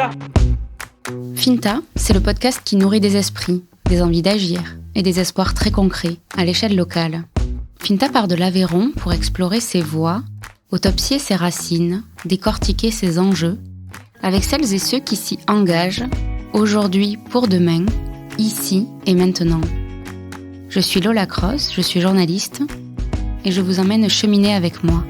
ça. Finta, c'est le podcast qui nourrit des esprits, des envies d'agir et des espoirs très concrets à l'échelle locale. Finta part de l'Aveyron pour explorer ses voies, autopsier ses racines, décortiquer ses enjeux, avec celles et ceux qui s'y engagent, aujourd'hui pour demain, ici et maintenant. Je suis Lola Cross, je suis journaliste, et je vous emmène cheminer avec moi.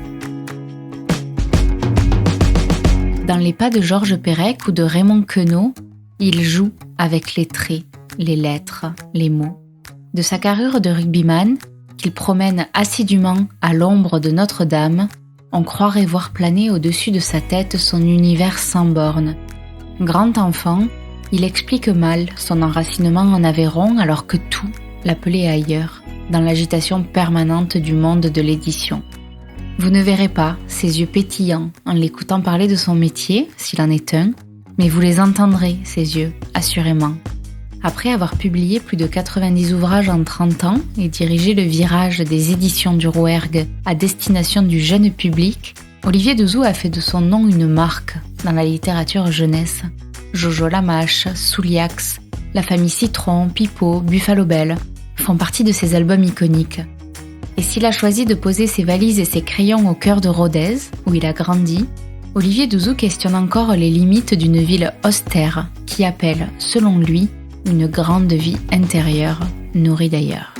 Dans les pas de Georges Perec ou de Raymond Queneau, il joue avec les traits, les lettres, les mots. De sa carrure de rugbyman, qu'il promène assidûment à l'ombre de Notre-Dame, on croirait voir planer au-dessus de sa tête son univers sans bornes. Grand enfant, il explique mal son enracinement en Aveyron alors que tout l'appelait ailleurs, dans l'agitation permanente du monde de l'édition. Vous ne verrez pas ses yeux pétillants en l'écoutant parler de son métier, s'il en est un, mais vous les entendrez, ces yeux, assurément. Après avoir publié plus de 90 ouvrages en 30 ans et dirigé le virage des éditions du Rouergue à destination du jeune public, Olivier Dezoux a fait de son nom une marque dans la littérature jeunesse. Jojo Lamache, Souliax, La Famille Citron, Pipo, Buffalo Bell font partie de ses albums iconiques. Et s'il a choisi de poser ses valises et ses crayons au cœur de Rodez, où il a grandi, Olivier Dezoux questionne encore les limites d'une ville austère qui appelle, selon lui, une grande vie intérieure, nourrie d'ailleurs.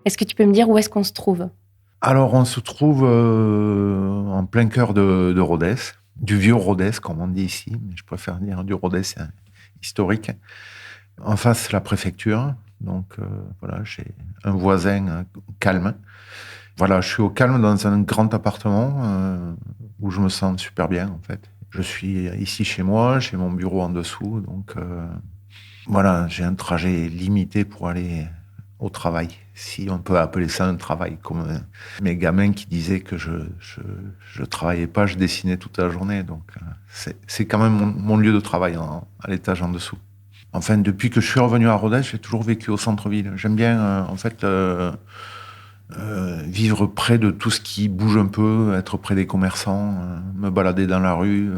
Est-ce que tu peux me dire où est-ce qu'on se trouve ? Alors, on se trouve en plein cœur de Rodez, du vieux Rodez, comme on dit ici, mais je préfère dire du Rodez historique. En face, la préfecture. Donc, voilà, j'ai un voisin calme. Voilà, je suis au calme dans un grand appartement où je me sens super bien, en fait. Je suis ici chez moi, j'ai mon bureau en dessous, donc... Voilà, j'ai un trajet limité pour aller au travail, si on peut appeler ça un travail, comme mes gamins qui disaient que je travaillais pas, je dessinais toute la journée. Donc c'est quand même mon lieu de travail à l'étage en dessous. Enfin, depuis que je suis revenu à Rodez, j'ai toujours vécu au centre-ville. J'aime bien, vivre près de tout ce qui bouge un peu, être près des commerçants, me balader dans la rue,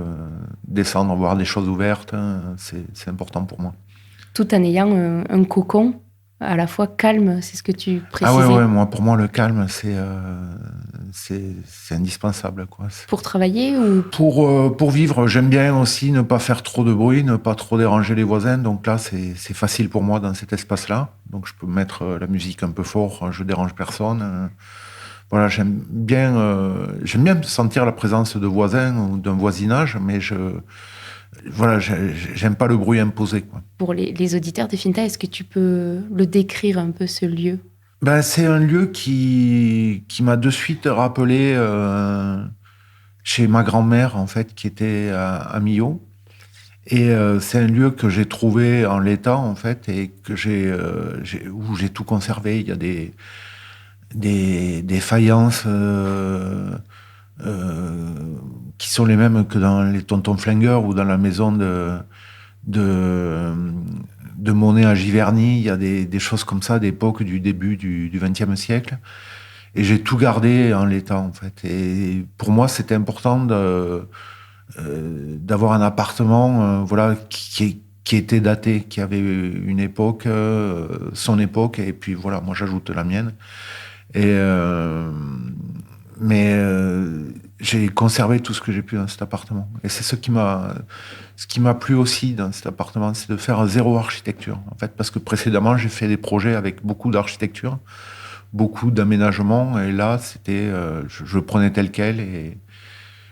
descendre, voir des choses ouvertes, c'est important pour moi. Tout en ayant un cocon à la fois calme, c'est ce que tu précisais. Ah ouais, pour moi le calme c'est indispensable, quoi. Pour travailler ou pour vivre, j'aime bien aussi ne pas faire trop de bruit, ne pas trop déranger les voisins. Donc là c'est facile pour moi dans cet espace-là. Donc je peux mettre la musique un peu fort, je dérange personne. Voilà, j'aime bien sentir la présence de voisins ou d'un voisinage, mais j'aime pas le bruit imposé, quoi. Pour les auditeurs de Finta, est-ce que tu peux le décrire un peu, ce lieu ? C'est un lieu qui m'a de suite rappelé chez ma grand-mère, en fait, qui était à Millau. Et c'est un lieu que j'ai trouvé en l'état, en fait, et que où j'ai tout conservé. Il y a des faïences qui sont les mêmes que dans les Tontons Flingueurs ou dans la maison de Monet à Giverny. Il y a des choses comme ça d'époque du début du XXe siècle. Et j'ai tout gardé en l'état, en fait. Et pour moi, c'était important d'avoir un appartement qui était daté, qui avait une époque, son époque, et puis voilà, moi j'ajoute la mienne. Mais j'ai conservé tout ce que j'ai pu dans cet appartement. Et c'est ce qui m'a plu aussi dans cet appartement, c'est de faire zéro architecture. En fait, parce que précédemment, j'ai fait des projets avec beaucoup d'architecture, beaucoup d'aménagement. Et là, je le prenais tel quel. Et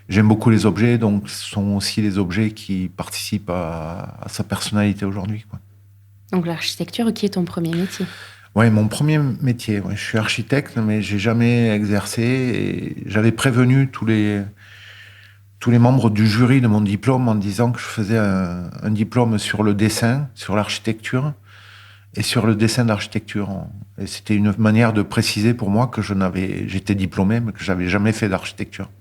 j'aime beaucoup les objets, donc ce sont aussi les objets qui participent à sa personnalité aujourd'hui, quoi. Donc l'architecture, qui est ton premier métier ? Ouais, mon premier métier. Ouais, je suis architecte, mais j'ai jamais exercé. Et j'avais prévenu tous les membres du jury de mon diplôme en disant que je faisais un diplôme sur le dessin, sur l'architecture et sur le dessin d'architecture. Et c'était une manière de préciser pour moi que j'étais diplômé, mais que j'avais jamais fait d'architecture.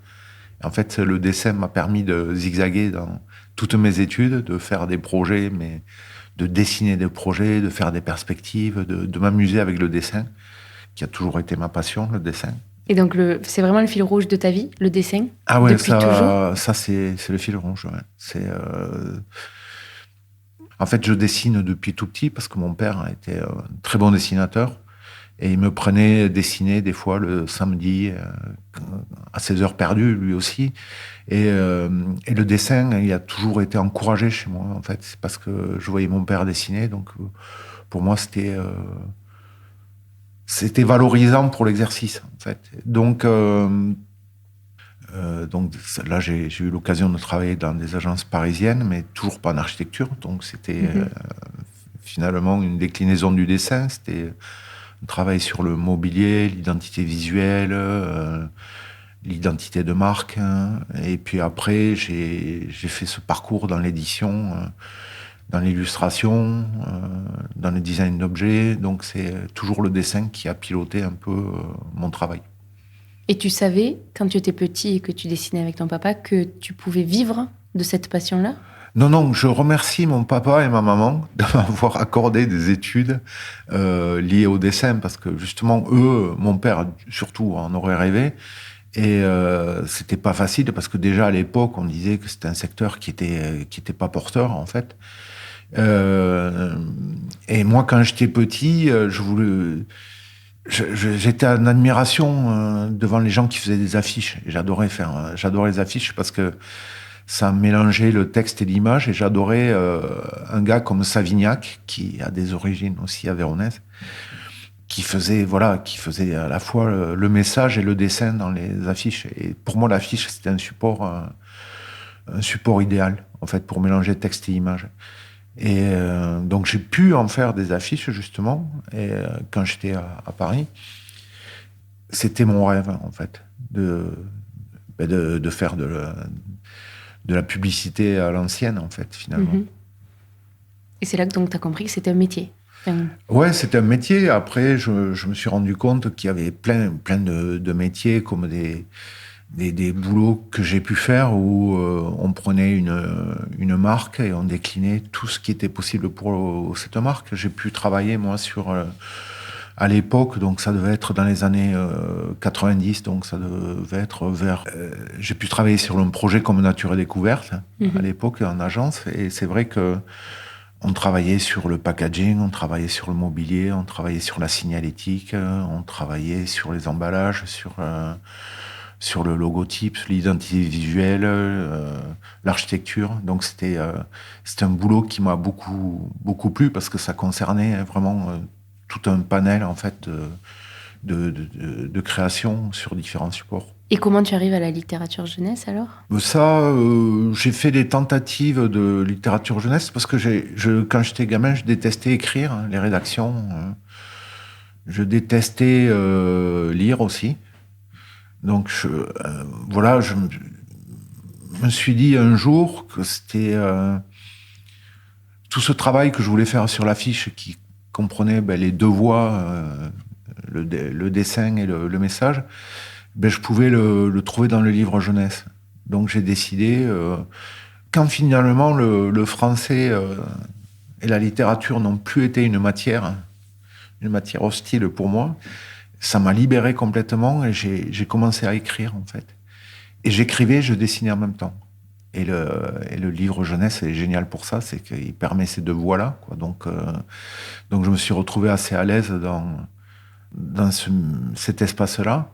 Et en fait, le dessin m'a permis de zigzaguer dans toutes mes études, de faire des projets, mais de dessiner des projets, de faire des perspectives, de m'amuser avec le dessin, qui a toujours été ma passion, le dessin. Et donc, c'est vraiment le fil rouge de ta vie, le dessin? Ah ouais, depuis toujours? ça c'est le fil rouge. Ouais. En fait, je dessine depuis tout petit parce que mon père était un très bon dessinateur. Et il me prenait dessiner des fois le samedi à ses heures perdues, lui aussi. Et le dessin, il a toujours été encouragé chez moi, en fait. C'est parce que je voyais mon père dessiner. Donc, pour moi, c'était valorisant pour l'exercice, en fait. Donc là, j'ai eu l'occasion de travailler dans des agences parisiennes, mais toujours pas en architecture. Donc, c'était finalement une déclinaison du dessin. C'était un travail sur le mobilier, l'identité visuelle, l'identité de marque. Hein. Et puis après, j'ai fait ce parcours dans l'édition, dans l'illustration, dans le design d'objets. Donc, c'est toujours le dessin qui a piloté un peu mon travail. Et tu savais, quand tu étais petit et que tu dessinais avec ton papa, que tu pouvais vivre de cette passion-là? Non, je remercie mon papa et ma maman de m'avoir accordé des études liées au dessin, parce que justement, eux, mon père surtout, en aurait rêvé. Et c'était pas facile, parce que déjà à l'époque, on disait que c'était un secteur qui était pas porteur, en fait. Et moi, quand j'étais petit, j'étais en admiration devant les gens qui faisaient des affiches. Et j'adorais les affiches parce que ça mélangeait le texte et l'image. Et j'adorais un gars comme Savignac, qui a des origines aussi aveyronaises, qui faisait à la fois le message et le dessin dans les affiches. Et pour moi, l'affiche, c'était un support idéal, en fait, pour mélanger texte et image. Et donc j'ai pu en faire des affiches, justement, et quand j'étais à Paris. C'était mon rêve, en fait, de faire de la publicité à l'ancienne, en fait, finalement. Et c'est là que tu as compris que c'était un métier. Ouais, c'était un métier. Après, je me suis rendu compte qu'il y avait plein de métiers, comme des boulots que j'ai pu faire où on prenait une marque et on déclinait tout ce qui était possible pour cette marque. J'ai pu travailler, moi, à l'époque, donc ça devait être dans les années 90, donc ça devait être j'ai pu travailler sur un projet comme Nature et Découverte, à l'époque, en agence. Et c'est vrai que on travaillait sur le packaging, on travaillait sur le mobilier, on travaillait sur la signalétique, on travaillait sur les emballages, sur le logotype, l'identité visuelle, l'architecture. Donc c'était un boulot qui m'a beaucoup plu, parce que ça concernait vraiment tout un panel, en fait, de création sur différents supports. Et comment tu arrives à la littérature jeunesse, alors? Ça, j'ai fait des tentatives de littérature jeunesse, parce que quand j'étais gamin, je détestais écrire, les rédactions. Je détestais lire aussi. Donc, je me suis dit un jour que c'était tout ce travail que je voulais faire sur l'affiche, qui comprenait les deux voies, le dessin et le message, je pouvais le trouver dans le livre jeunesse. Donc j'ai décidé, quand finalement le français et la littérature n'ont plus été une matière hostile pour moi, ça m'a libéré complètement, et j'ai commencé à écrire, en fait. Et j'écrivais, je dessinais en même temps. Et le livre jeunesse est génial pour ça, c'est qu'il permet ces deux voies-là, quoi. Donc je me suis retrouvé assez à l'aise dans cet espace-là,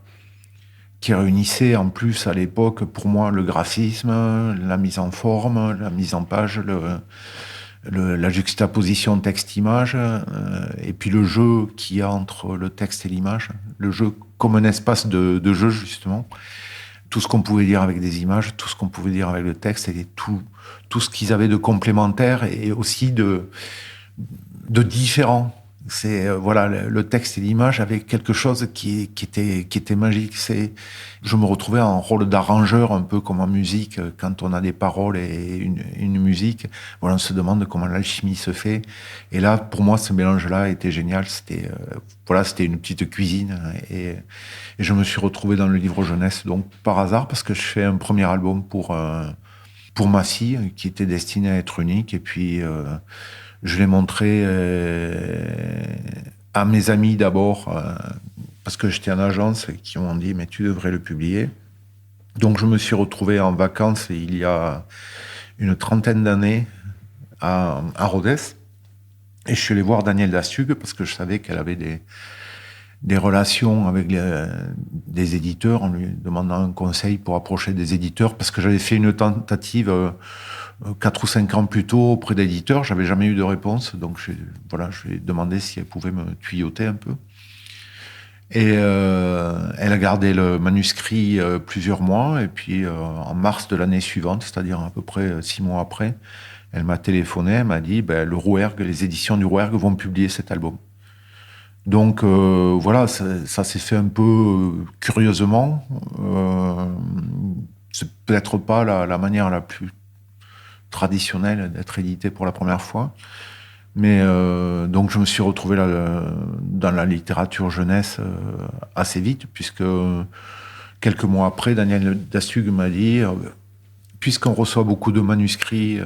qui réunissait en plus à l'époque, pour moi, le graphisme, la mise en forme, la mise en page, la juxtaposition texte-image, et puis le jeu qu'il y a entre le texte et l'image, le jeu comme un espace de jeu, justement. Tout ce qu'on pouvait dire avec des images, tout ce qu'on pouvait dire avec le texte, et tout ce qu'ils avaient de complémentaire et aussi de différent. C'est le texte et l'image avaient quelque chose qui était magique. Je me retrouvais en rôle d'arrangeur, un peu comme en musique, quand on a des paroles et une musique. Voilà, on se demande comment l'alchimie se fait. Et là, pour moi, ce mélange-là était génial. C'était une petite cuisine, et je me suis retrouvé dans le livre jeunesse, donc par hasard, parce que je fais un premier album pour ma fille, qui était destiné à être unique. Et puis je l'ai montré à mes amis d'abord, parce que j'étais en agence et qui m'ont dit « mais tu devrais le publier ». Donc je me suis retrouvé en vacances il y a une 30aine d'années à Rodez. Et je suis allé voir Danielle Dastugue parce que je savais qu'elle avait des relations avec des éditeurs en lui demandant un conseil pour approcher des éditeurs parce que j'avais fait une tentative 4 ou 5 ans plus tôt auprès d'éditeurs. J'avais jamais eu de réponse. Donc je lui ai demandé si elle pouvait me tuyauter un peu. Et elle a gardé le manuscrit plusieurs mois. Et puis en mars de l'année suivante, c'est-à-dire à peu près 6 mois après, elle m'a téléphoné, elle m'a dit le Rouergue, les éditions du Rouergue vont publier cet album. Donc voilà, ça s'est fait un peu curieusement. C'est peut-être pas la manière la plus traditionnelle d'être édité pour la première fois. Mais donc je me suis retrouvé dans la littérature jeunesse assez vite, puisque quelques mois après, Danielle Dastugue m'a dit puisqu'on reçoit beaucoup de manuscrits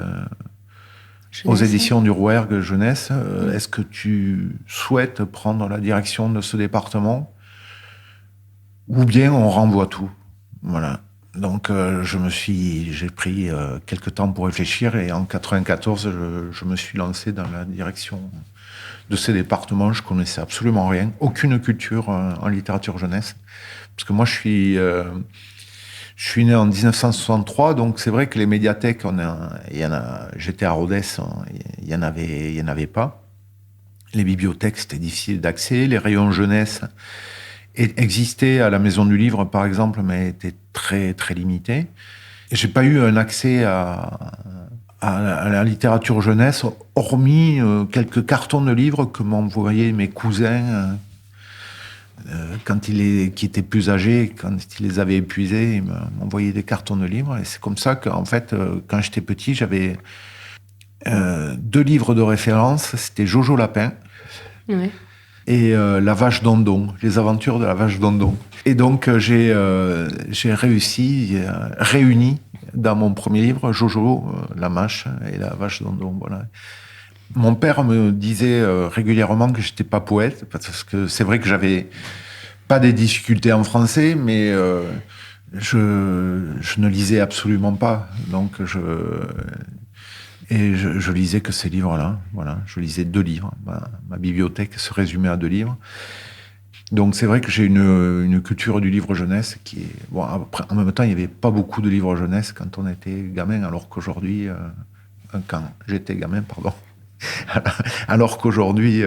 aux éditions du Rouergue jeunesse, est-ce que tu souhaites prendre la direction de ce département ou bien on renvoie tout? Voilà. Donc j'ai pris quelques temps pour réfléchir et en 94 je me suis lancé dans la direction de ces départements. Je connaissais absolument rien, aucune culture en littérature jeunesse, parce que moi je suis né en 1963, donc c'est vrai que les médiathèques, j'étais à Rodez, il y en avait pas. Les bibliothèques c'était difficile d'accès, les rayons jeunesse existait à la Maison du Livre, par exemple, mais était très, très limité. Et j'ai pas eu un accès à la littérature jeunesse, hormis quelques cartons de livres que m'envoyaient mes cousins qui étaient plus âgés, quand ils les avaient épuisés, ils m'envoyaient des cartons de livres. Et c'est comme ça qu'en fait, quand j'étais petit, j'avais 2 livres de référence. C'était Jojo Lapin. Ouais. Et La Vache Dondon, les aventures de la Vache Dondon. Et donc j'ai réuni dans mon premier livre Jojo, la Mâche et la Vache Dondon. Voilà. Mon père me disait régulièrement que j'étais pas poète, parce que c'est vrai que j'avais pas des difficultés en français, mais je ne lisais absolument pas. Donc je lisais que ces livres-là. Voilà, je lisais 2 livres. Ma bibliothèque se résumait à 2 livres. Donc c'est vrai que j'ai une culture du livre jeunesse qui est... Bon, après, en même temps, il n'y avait pas beaucoup de livres jeunesse quand on était gamin, alors qu'aujourd'hui... quand j'étais gamin, pardon. Alors qu'aujourd'hui,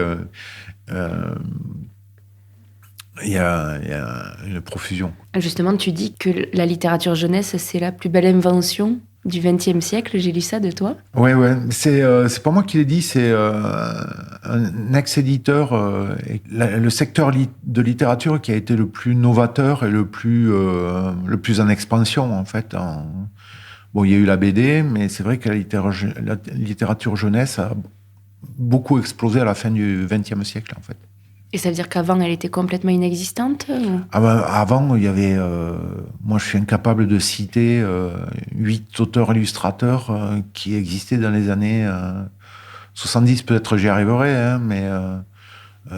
il y a une profusion. Justement, tu dis que la littérature jeunesse, c'est la plus belle invention du XXe siècle. J'ai lu ça de toi. Ouais. C'est pas moi qui l'ai dit, c'est un ex-éditeur, le secteur de littérature qui a été le plus novateur et le plus en expansion, en fait. Bon, il y a eu la BD, mais c'est vrai que la littérature jeunesse a beaucoup explosé à la fin du XXe siècle, en fait. Et ça veut dire qu'avant, elle était complètement inexistante ou... Avant, il y avait... moi, je suis incapable de citer 8 auteurs-illustrateurs qui existaient dans les années 70. Peut-être j'y arriverai, hein, mais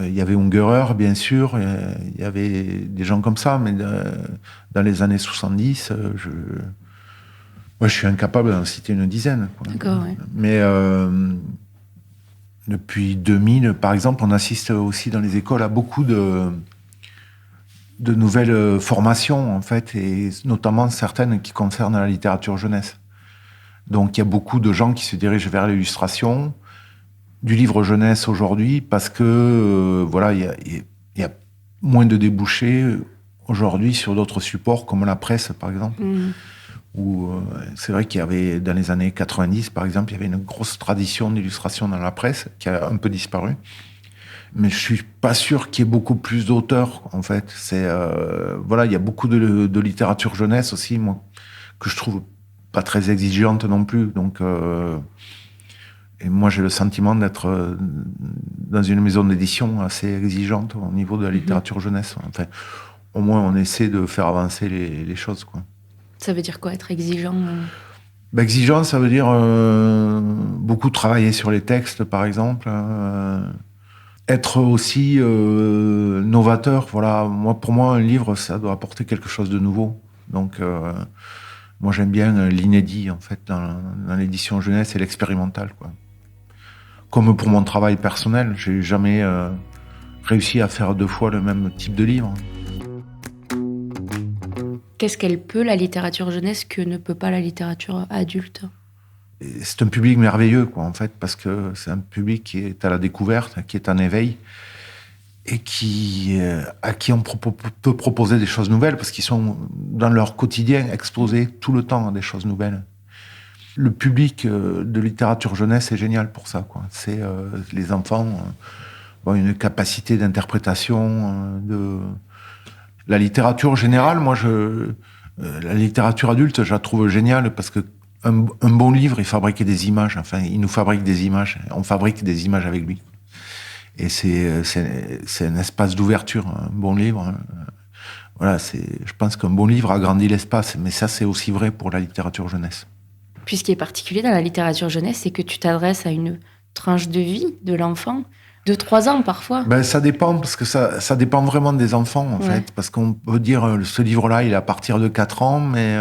il y avait Ungerer, bien sûr. Il y avait des gens comme ça, mais dans les années 70, moi, je suis incapable d'en citer une dizaine. Quoi. D'accord, ouais. Mais... depuis 2000, par exemple, on assiste aussi dans les écoles à beaucoup de nouvelles formations, en fait, et notamment certaines qui concernent la littérature jeunesse. Donc, il y a beaucoup de gens qui se dirigent vers l'illustration du livre jeunesse aujourd'hui parce que, voilà, il y a moins de débouchés aujourd'hui sur d'autres supports comme la presse, par exemple. Où c'est vrai qu'il y avait, dans les années 90, par exemple, il y avait une grosse tradition d'illustration dans la presse qui a un peu disparu. Mais je suis pas sûr qu'il y ait beaucoup plus d'auteurs, en fait. Voilà, il y a beaucoup de littérature jeunesse aussi, moi, que je trouve pas très exigeante non plus. Donc, et moi, j'ai le sentiment d'être dans une maison d'édition assez exigeante au niveau de la littérature jeunesse. Enfin, au moins, on essaie de faire avancer les choses, quoi. Ça veut dire quoi, être exigeant Exigeant, ça veut dire beaucoup travailler sur les textes, par exemple. être aussi novateur. Voilà, pour moi, un livre, ça doit apporter quelque chose de nouveau. Donc, moi, j'aime bien l'inédit, en fait, dans l'édition jeunesse et l'expérimental, quoi. Comme pour mon travail personnel, j'ai jamais réussi à faire 2 fois le même type de livre. Qu'est-ce qu'elle peut, la littérature jeunesse, que ne peut pas la littérature adulte? Et c'est un public merveilleux, quoi, en fait, parce que c'est un public qui est à la découverte, qui est en éveil, et à qui on peut proposer des choses nouvelles, parce qu'ils sont, dans leur quotidien, exposés tout le temps à des choses nouvelles. Le public de littérature jeunesse est génial pour ça, quoi. C'est les enfants ont une capacité d'interprétation de la littérature générale. Moi, la littérature adulte, je la trouve géniale parce que un bon livre, il fabrique des images. Enfin, il nous fabrique des images. On fabrique des images avec lui. Et c'est un espace d'ouverture, un bon livre. Voilà, je pense qu'un bon livre agrandit l'espace, mais ça, c'est aussi vrai pour la littérature jeunesse. Puis ce qui est particulier dans la littérature jeunesse, c'est que tu t'adresses à une tranche de vie de l'enfant, de 3 ans parfois. Ben, ça dépend, parce que ça dépend vraiment des enfants, en fait. Parce qu'on peut dire, ce livre-là, il est à partir de 4 ans, mais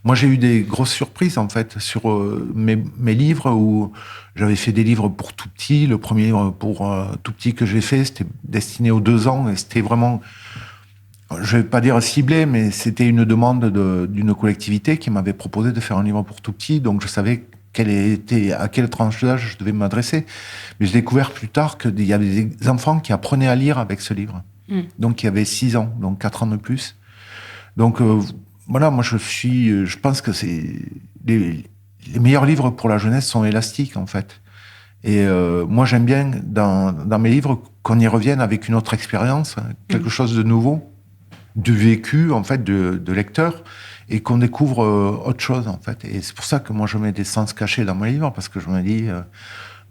moi, j'ai eu des grosses surprises, en fait, sur mes livres, où j'avais fait des livres pour tout petit. Le premier livre pour tout petit que j'ai fait, c'était destiné aux 2 ans, et c'était vraiment, je vais pas dire ciblé, mais c'était une demande d'une collectivité qui m'avait proposé de faire un livre pour tout petit, donc je savais à quelle tranche d'âge je devais m'adresser. Mais j'ai découvert plus tard qu'il y avait des enfants qui apprenaient à lire avec ce livre. Donc, qui avaient 6 ans, donc 4 ans de plus. Donc, voilà, moi, je pense que les meilleurs livres pour la jeunesse sont élastiques, en fait. Et moi, j'aime bien, dans mes livres, qu'on y revienne avec une autre expérience, quelque chose de nouveau, du vécu, en fait, de lecteur, et qu'on découvre autre chose, en fait. Et c'est pour ça que moi, je mets des sens cachés dans mes livres, parce que je me dis,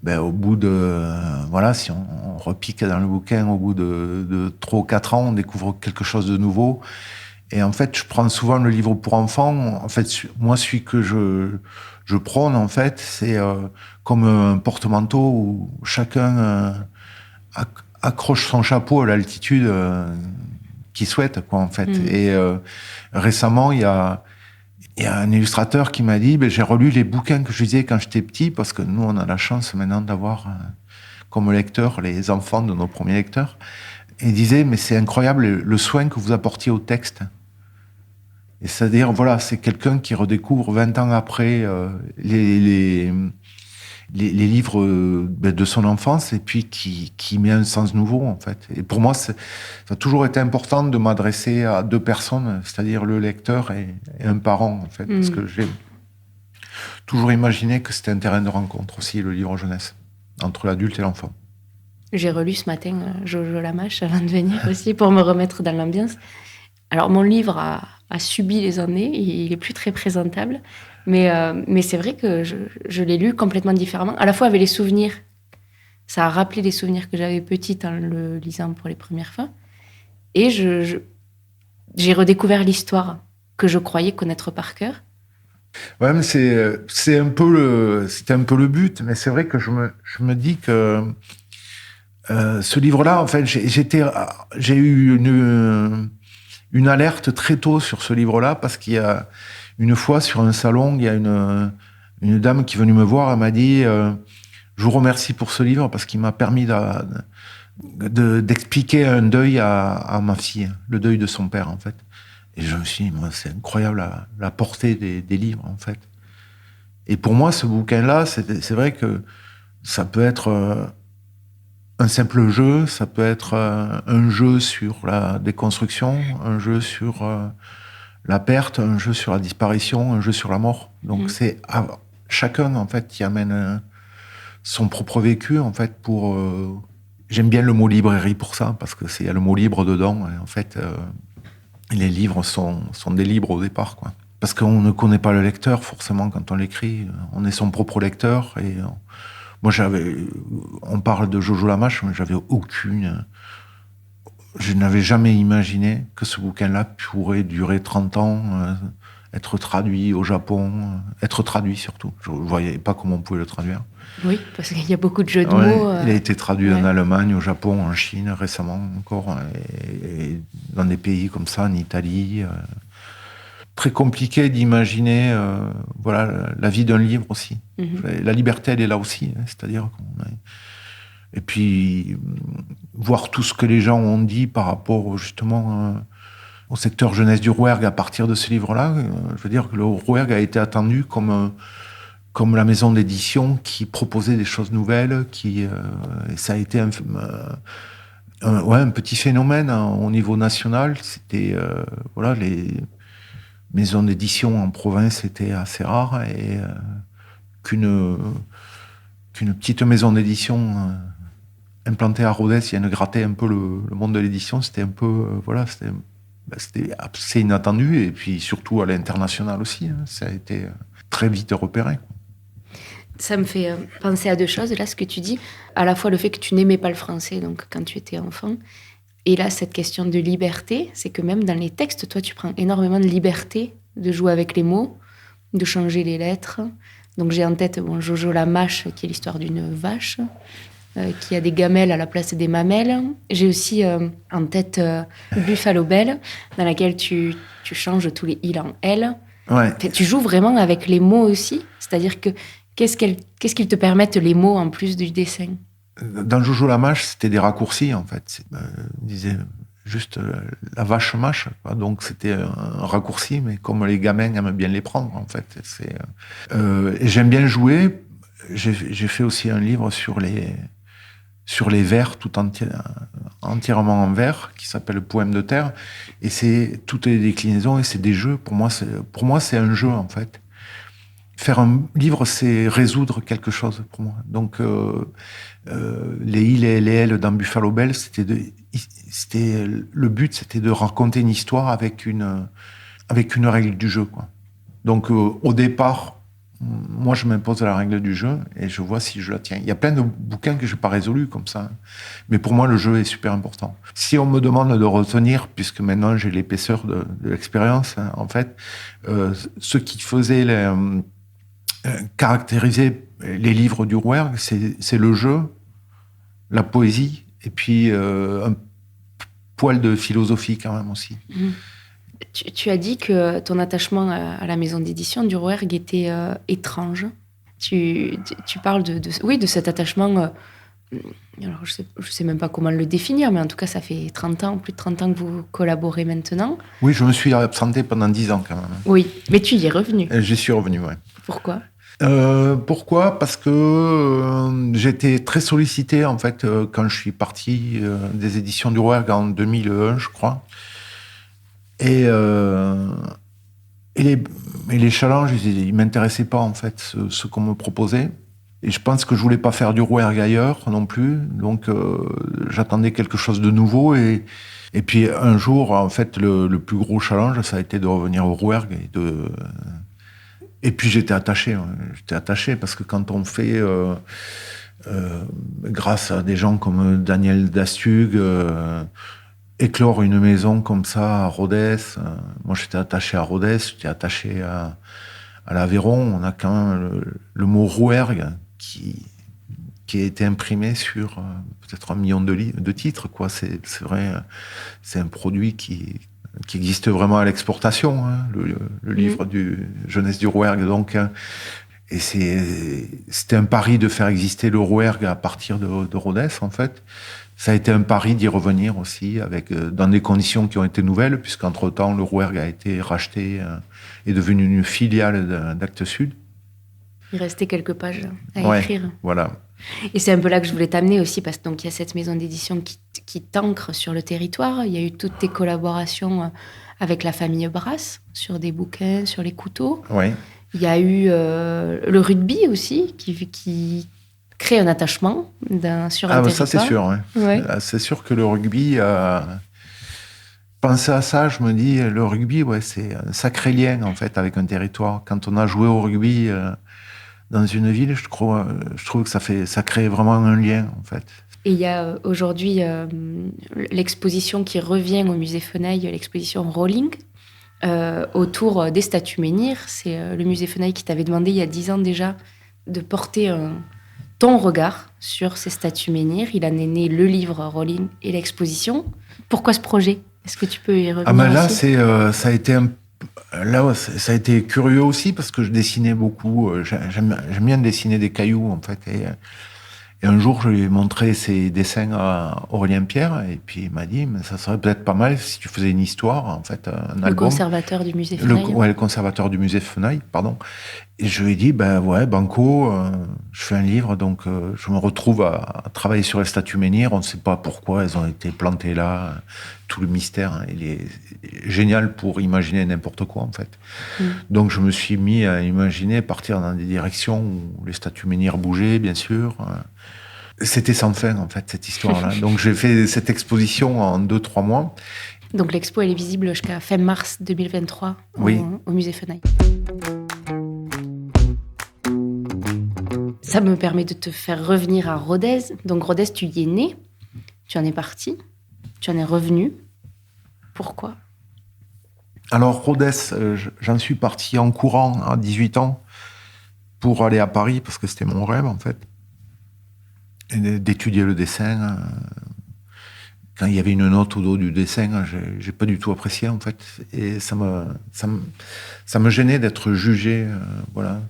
au bout de... voilà, si on repique dans le bouquin, au bout de 3 ou 4 ans, on découvre quelque chose de nouveau. Et en fait, je prends souvent le livre pour enfants. En fait, moi, celui que je prône, en fait, c'est comme un porte-manteau où chacun accroche son chapeau à l'altitude qu'il souhaite, quoi, en fait. Et récemment, il y a un illustrateur qui m'a dit, j'ai relu les bouquins que je lisais quand j'étais petit, parce que nous, on a la chance maintenant d'avoir comme lecteurs les enfants de nos premiers lecteurs. Et il disait, mais c'est incroyable le soin que vous apportiez au texte. Et c'est-à-dire, voilà, c'est quelqu'un qui redécouvre 20 ans après les livres de son enfance, et puis qui met un sens nouveau, en fait. Et pour moi, ça a toujours été important de m'adresser à 2 personnes, c'est-à-dire le lecteur et un parent, en fait, parce que j'ai toujours imaginé que c'était un terrain de rencontre aussi, le livre jeunesse, entre l'adulte et l'enfant. J'ai relu ce matin Jojo Lamache avant de venir aussi, pour me remettre dans l'ambiance. Alors, mon livre a subi les années, il est plus très présentable, mais c'est vrai que je l'ai lu complètement différemment, à la fois avec les souvenirs. Ça a rappelé les souvenirs que j'avais petite en le lisant pour les premières fois. Et j'ai redécouvert l'histoire que je croyais connaître par cœur. Ouais, mais c'était un peu le but, mais c'est vrai que je me dis que ce livre-là, en fait, j'ai eu une alerte très tôt sur ce livre-là, parce qu'il y a une fois sur un salon, il y a une dame qui est venue me voir, elle m'a dit je vous remercie pour ce livre parce qu'il m'a permis d'expliquer un deuil à ma fille, le deuil de son père, en fait. Et je me suis dit, moi, c'est incroyable la portée des livres, en fait. Et pour moi, ce bouquin-là, c'est vrai que ça peut être un simple jeu, ça peut être un jeu sur la déconstruction, un jeu sur la perte, un jeu sur la disparition, un jeu sur la mort. Donc c'est chacun, en fait, qui amène son propre vécu, en fait, pour... J'aime bien le mot librairie pour ça, parce que il y a le mot libre dedans, et en fait, les livres sont des livres au départ, quoi. Parce qu'on ne connaît pas le lecteur, forcément, quand on l'écrit. On est son propre lecteur, et... Moi, on parle de Jojo Lamache, mais je n'avais jamais imaginé que ce bouquin-là pourrait durer 30 ans, être traduit au Japon, être traduit surtout. Je ne voyais pas comment on pouvait le traduire. Oui, parce qu'il y a beaucoup de jeux de mots. Il a été traduit en Allemagne, au Japon, en Chine récemment encore, et dans des pays comme ça, en Italie. Très compliqué d'imaginer la vie d'un livre aussi. La liberté, elle est là aussi. C'est-à-dire et puis, voir tout ce que les gens ont dit par rapport justement au secteur jeunesse du Rouergue à partir de ce livre-là. Je veux dire que le Rouergue a été attendu comme la maison d'édition qui proposait des choses nouvelles, et ça a été un petit phénomène au niveau national. C'était les maisons d'édition en province étaient assez rares et qu'une petite maison d'édition implantée à Rodez vienne gratter un peu le monde de l'édition, c'était un peu c'était assez inattendu, et puis surtout à l'international aussi, ça a été très vite repéré. Ça me fait penser à deux choses, là, ce que tu dis. À la fois le fait que tu n'aimais pas le français, donc quand tu étais enfant, et là, cette question de liberté, c'est que même dans les textes, toi, tu prends énormément de liberté de jouer avec les mots, de changer les lettres. Donc j'ai en tête Jojo la Mâche, qui est l'histoire d'une vache, qui a des gamelles à la place des mamelles. J'ai aussi en tête Buffalo Bell, dans laquelle tu changes tous les il en elle. Ouais. Tu joues vraiment avec les mots aussi, c'est-à-dire que qu'est-ce qu'ils te permettent les mots en plus du dessin? Dans Jojo la Mâche, c'était des raccourcis en fait. On disait juste la vache mâche, quoi. Donc c'était un raccourci, mais comme les gamins aiment bien les prendre en fait. Et j'aime bien jouer. J'ai fait aussi un livre sur les vers, entièrement en vers, qui s'appelle Le Poème de terre. Et c'est toutes les déclinaisons et c'est des jeux. Pour moi, c'est un jeu, en fait. Faire un livre, c'est résoudre quelque chose, pour moi. Donc, les il et les elle dans Buffalo Bell, le but, c'était de raconter une histoire avec une règle du jeu, quoi. Donc, au départ, moi, je m'impose la règle du jeu et je vois si je la tiens. Il y a plein de bouquins que je n'ai pas résolus comme ça. Mais pour moi, le jeu est super important. Si on me demande de retenir, puisque maintenant j'ai l'épaisseur de l'expérience, en fait, ce qui faisait caractériser les livres du Rouergue, c'est le jeu, la poésie et puis un poil de philosophie quand même aussi. Mmh. Tu as dit que ton attachement à la maison d'édition du Rouergue était étrange. Tu parles de cet attachement. Alors, je sais même pas comment le définir, mais en tout cas, ça fait plus de 30 ans que vous collaborez maintenant. Oui, je me suis absenté pendant 10 ans quand même. Oui, mais tu y es revenu. J'y suis revenu, oui. Pourquoi ? Pourquoi ? Parce que j'étais très sollicité, en fait, quand je suis parti des éditions du Rouergue en 2001, je crois. Et les challenges, ils m'intéressaient pas, en fait, ce qu'on me proposait. Et je pense que je voulais pas faire du Rouergue ailleurs non plus. Donc, j'attendais quelque chose de nouveau. Et puis, un jour, en fait, le plus gros challenge, ça a été de revenir au Rouergue et puis, j'étais attaché. J'étais attaché parce que quand on fait, grâce à des gens comme Daniel Dastug, éclore une maison comme ça à Rodez. Moi, j'étais attaché à Rodez, j'étais attaché à l'Aveyron. On a quand même le mot Rouergue qui a été imprimé sur peut-être 1 million de titres, quoi. C'est vrai, c'est un produit qui existe vraiment à l'exportation, hein, le livre du Jeunesse du Rouergue. Donc, et c'était un pari de faire exister le Rouergue à partir de Rodez, en fait. Ça a été un pari d'y revenir aussi, dans des conditions qui ont été nouvelles, puisqu'entre-temps, le Rouergue a été racheté et devenu une filiale d'Actes Sud. Il restait quelques pages à écrire. Voilà. Et c'est un peu là que je voulais t'amener aussi, parce qu'il y a cette maison d'édition qui t'ancre sur le territoire. Il y a eu toutes tes collaborations avec la famille Brasse, sur des bouquins, sur les couteaux. Oui. Il y a eu le rugby aussi, qui crée un attachement sur un territoire. Ça, c'est sûr. Ouais. Ouais. C'est sûr que le rugby... Penser à ça, je me dis, le rugby, c'est un sacré lien, en fait, avec un territoire. Quand on a joué au rugby dans une ville, je trouve que ça crée vraiment un lien, en fait. Et il y a aujourd'hui l'exposition qui revient au musée Feneil, l'exposition Rolling, autour des statues menhirs. C'est le musée Fenaille qui t'avait demandé il y a 10 ans déjà de porter ton regard sur ces statues menhirs. Il en est né le livre Rolling et l'exposition. Pourquoi ce projet ? Est-ce que tu peux y revenir Là, aussi ? ça a été ça a été curieux aussi parce que je dessinais beaucoup. J'aime bien dessiner des cailloux, en fait. Et un jour, je lui ai montré ses dessins à Aurélien Pierre, et puis il m'a dit, mais ça serait peut-être pas mal si tu faisais une histoire, en fait, un album. Le conservateur du musée Fenaille. Le conservateur du musée Fenaille, pardon. Et je lui ai dit, banco, je fais un livre, donc je me retrouve à travailler sur les statues menhirs. On ne sait pas pourquoi elles ont été plantées là. Tout le mystère, hein, il est génial pour imaginer n'importe quoi, en fait. Donc je me suis mis à imaginer, partir dans des directions où les statues menhirs bougeaient, bien sûr. C'était sans fin, en fait, cette histoire-là. Donc j'ai fait cette exposition en 2-3 mois. Donc l'expo, elle est visible jusqu'à fin mars 2023 oui. au musée Fenaille. Ça me permet de te faire revenir à Rodez. Donc Rodez, tu y es né, tu en es parti, tu en es revenu. Pourquoi ? Alors Rodez, j'en suis parti en courant à 18 ans pour aller à Paris, parce que c'était mon rêve, en fait, et d'étudier le dessin. Quand il y avait une note au dos du dessin, j'ai pas du tout apprécié, en fait. Et ça me gênait d'être jugé, voilà.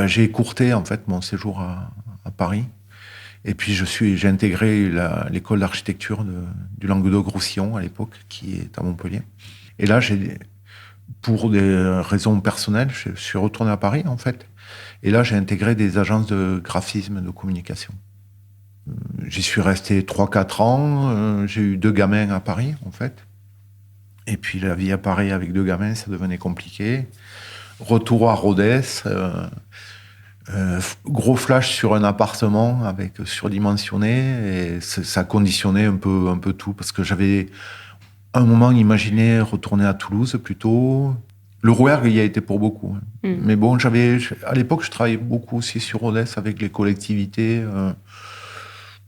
J'ai écourté, en fait, mon séjour à Paris. Et puis, j'ai intégré l'école d'architecture du Languedoc-Roussillon, à l'époque, qui est à Montpellier. Et là, pour des raisons personnelles, je suis retourné à Paris, en fait. Et là, j'ai intégré des agences de graphisme, de communication. J'y suis resté 3-4 ans. J'ai eu 2 gamins à Paris, en fait. Et puis, la vie à Paris avec 2 gamins, ça devenait compliqué. Retour à Rodez. Gros flash sur un appartement avec surdimensionné. Et ça a conditionné un peu tout. Parce que j'avais un moment imaginé retourner à Toulouse, plutôt. Le Rouergue y a été pour beaucoup. Mais bon, à l'époque, je travaillais beaucoup aussi sur Rodez avec les collectivités.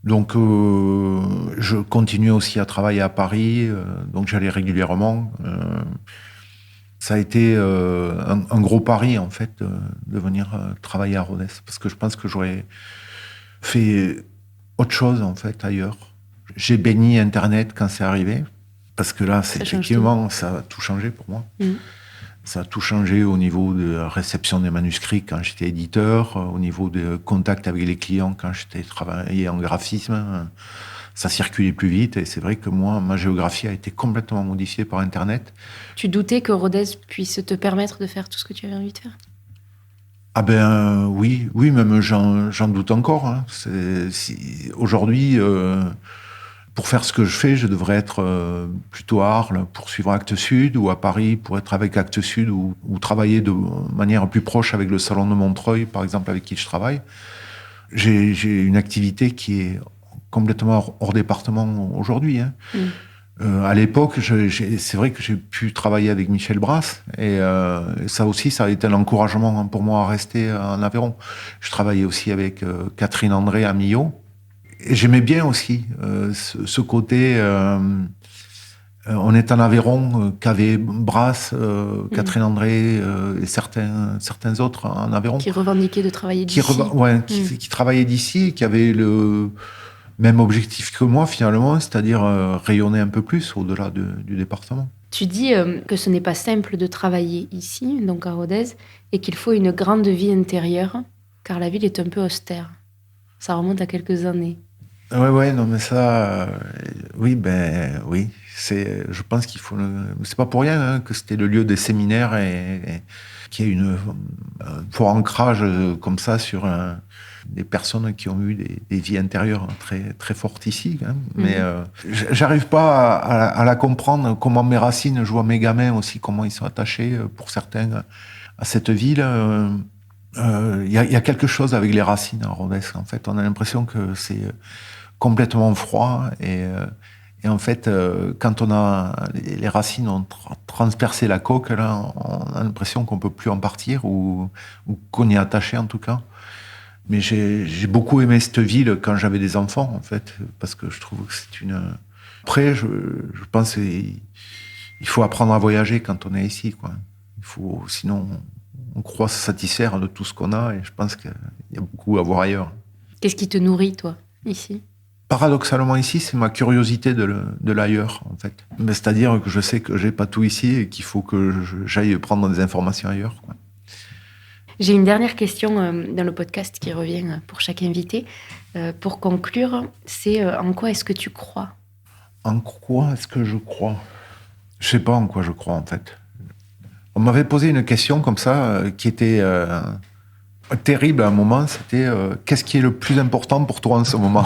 Donc, je continuais aussi à travailler à Paris, donc j'allais régulièrement. Ça a été un gros pari, en fait, de venir travailler à Rodez, parce que je pense que j'aurais fait autre chose, en fait, ailleurs. J'ai béni Internet quand c'est arrivé, parce que là, effectivement, ça a tout changé pour moi. Ça a tout changé au niveau de la réception des manuscrits quand j'étais éditeur, au niveau de contact avec les clients quand j'étais travaillé en graphisme. Ça circulait plus vite et c'est vrai que moi, ma géographie a été complètement modifiée par Internet. Tu doutais que Rodez puisse te permettre de faire tout ce que tu avais envie de faire ? Oui, même j'en doute encore. Hein. Aujourd'hui, pour faire ce que je fais, je devrais être plutôt à Arles pour suivre Actes Sud, ou à Paris pour être avec Actes Sud, ou travailler de manière plus proche avec le Salon de Montreuil, par exemple, avec qui je travaille. J'ai une activité qui est complètement hors département aujourd'hui. Hein. À l'époque, c'est vrai que j'ai pu travailler avec Michel Brasse, et ça aussi, ça a été un encouragement pour moi à rester en Aveyron. Je travaillais aussi avec Catherine André à Millau. Et j'aimais bien aussi ce côté. On est en Aveyron, qu'avait Brasse, Catherine André et certains autres en Aveyron. Qui revendiquaient de travailler d'ici. Qui travaillaient d'ici, qui avaient le même objectif que moi, finalement, c'est-à-dire rayonner un peu plus au-delà du département. Tu dis que ce n'est pas simple de travailler ici, donc à Rodez, et qu'il faut une grande vie intérieure, car la ville est un peu austère. Ça remonte à quelques années. Ouais, non, mais ça, oui. Je pense qu'il faut. C'est pas pour rien hein, que c'était le lieu des séminaires et qu'il y ait un fort ancrage comme ça sur des personnes qui ont eu des vies intérieures très très fortes ici. Hein. Mais j'arrive pas à la comprendre. Comment mes racines, je vois mes gamins aussi, comment ils sont attachés pour certains à cette ville. Il y a quelque chose avec les racines à Rodez. En fait, on a l'impression que c'est complètement froid et en fait, quand les racines ont transpercé la coque, là, on a l'impression qu'on peut plus en partir ou qu'on y est attaché en tout cas. Mais j'ai beaucoup aimé cette ville quand j'avais des enfants, en fait, parce que je trouve que c'est une. Après, je pense qu'il il faut apprendre à voyager quand on est ici, quoi. Sinon, on croit se satisfaire de tout ce qu'on a et je pense qu'il y a beaucoup à voir ailleurs. Qu'est-ce qui te nourrit, toi, ici ? Paradoxalement, ici, c'est ma curiosité de l'ailleurs, en fait. Mais c'est-à-dire que je sais que j'ai pas tout ici et qu'il faut que j'aille prendre des informations ailleurs, quoi. J'ai une dernière question dans le podcast qui revient pour chaque invité. Pour conclure, c'est en quoi est-ce que tu crois ? En quoi est-ce que je crois ? Je sais pas en quoi je crois, en fait. On m'avait posé une question comme ça, qui était terrible à un moment. C'était qu'est-ce qui est le plus important pour toi en ce moment ?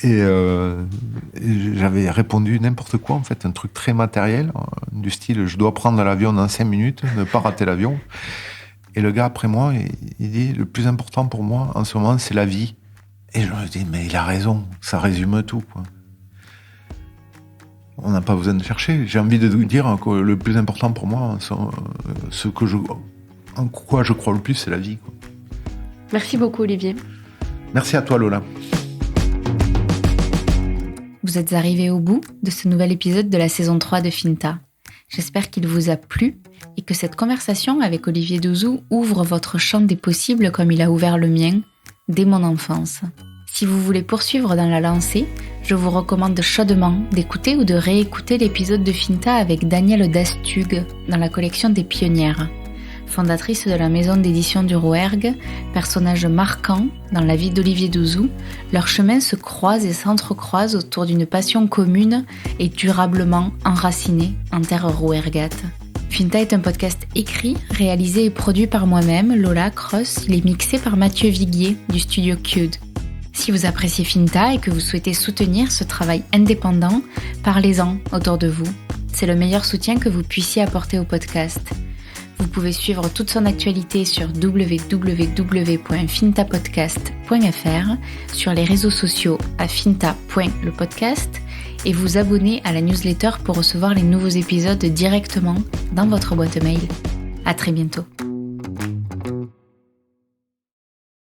et j'avais répondu n'importe quoi, en fait, un truc très matériel, du style je dois prendre l'avion dans 5 minutes, ne pas rater l'avion. Et le gars après moi, il dit le plus important pour moi en ce moment, c'est la vie. Et je me dis mais il a raison, ça résume tout, quoi. On n'a pas besoin de chercher. J'ai envie de vous dire que le plus important pour moi, en quoi je crois le plus, c'est la vie, quoi. Merci beaucoup, Olivier. Merci à toi, Lola. Vous êtes arrivés au bout de ce nouvel épisode de la saison 3 de Finta. J'espère qu'il vous a plu et que cette conversation avec Olivier Douzou ouvre votre champ des possibles comme il a ouvert le mien dès mon enfance. Si vous voulez poursuivre dans la lancée, je vous recommande chaudement d'écouter ou de réécouter l'épisode de Finta avec Danielle Dastug dans la collection des Pionnières. Fondatrice de la maison d'édition du Rouergue, personnage marquant dans la vie d'Olivier Douzou, leurs chemins se croisent et s'entrecroisent autour d'une passion commune et durablement enracinée en terre rouergate. Finta est un podcast écrit, réalisé et produit par moi-même, Lola Cross. Il est mixé par Mathieu Viguier du studio Cud. Si vous appréciez Finta et que vous souhaitez soutenir ce travail indépendant, parlez-en autour de vous. C'est le meilleur soutien que vous puissiez apporter au podcast. Vous pouvez suivre toute son actualité sur www.fintapodcast.fr, sur les réseaux sociaux à finta.lepodcast et vous abonner à la newsletter pour recevoir les nouveaux épisodes directement dans votre boîte mail. À très bientôt.